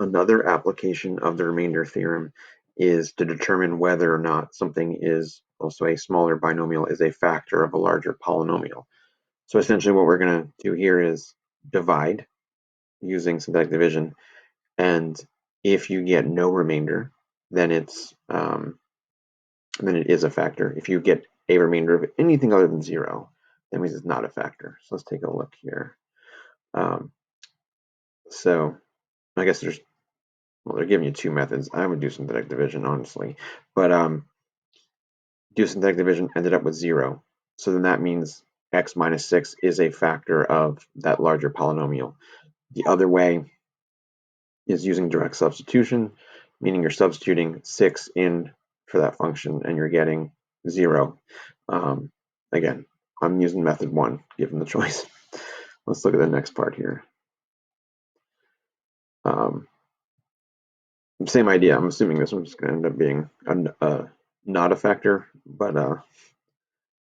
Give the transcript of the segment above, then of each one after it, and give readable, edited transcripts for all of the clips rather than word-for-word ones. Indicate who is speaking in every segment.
Speaker 1: Another application of the remainder theorem is to determine whether or not something is also a smaller binomial is a factor of a larger polynomial. So essentially what we're going to do here is divide using synthetic division, and if you get no remainder, then it is a factor. If you get a remainder of anything other than 0, that means it's not a factor. So let's take a look here. So I guess they're giving you two methods. I would do synthetic division, honestly, but do synthetic division, ended up with 0. So then that means x minus 6 is a factor of that larger polynomial. The other way is using direct substitution, meaning you're substituting 6 in for that function and you're getting 0. Again, I'm using method 1, given the choice. Let's look at the next part here. Same idea. I'm assuming this one's going to end up being not a factor, but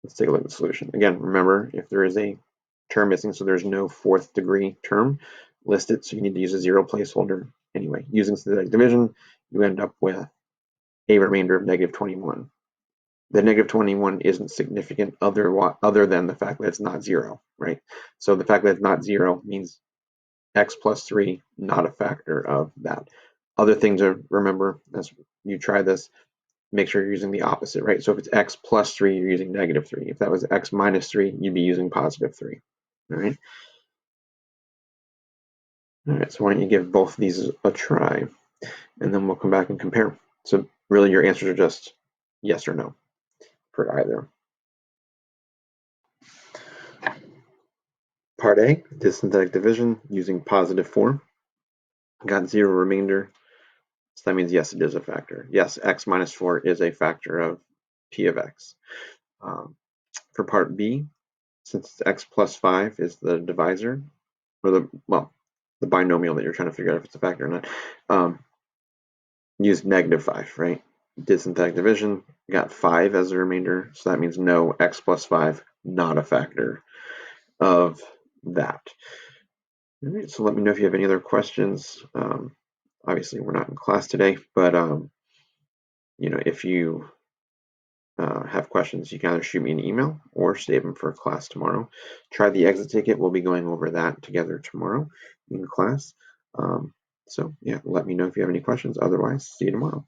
Speaker 1: let's take a look at the solution. Again, remember, if there is a term missing, so there's no 4th degree term listed, so you need to use a 0 placeholder. Anyway, using synthetic division, you end up with a remainder of negative 21. The negative 21 isn't significant other than the fact that it's not 0, right? So the fact that it's not 0 means x plus 3, not a factor of that. Other things to remember as you try this, make sure you're using the opposite, right? So if it's x plus 3, you're using negative 3. If that was x minus 3, you'd be using positive 3, all right? All right, so why don't you give both of these a try, and then we'll come back and compare. So really your answers are just yes or no for either. Part A, did synthetic division using positive 4. Got 0 remainder. So that means yes, it is a factor. Yes, x minus 4 is a factor of p of x. For part B, since x plus 5 is the divisor, or the binomial that you're trying to figure out if it's a factor or not, use negative 5, right? Did synthetic division, got 5 as a remainder, so that means no, x plus 5, not a factor of that. All right, so let me know if you have any other questions. Obviously, we're not in class today, but if you have questions, you can either shoot me an email or save them for class tomorrow. Try the exit ticket. We'll be going over that together tomorrow in class. So yeah, let me know if you have any questions. Otherwise, see you tomorrow.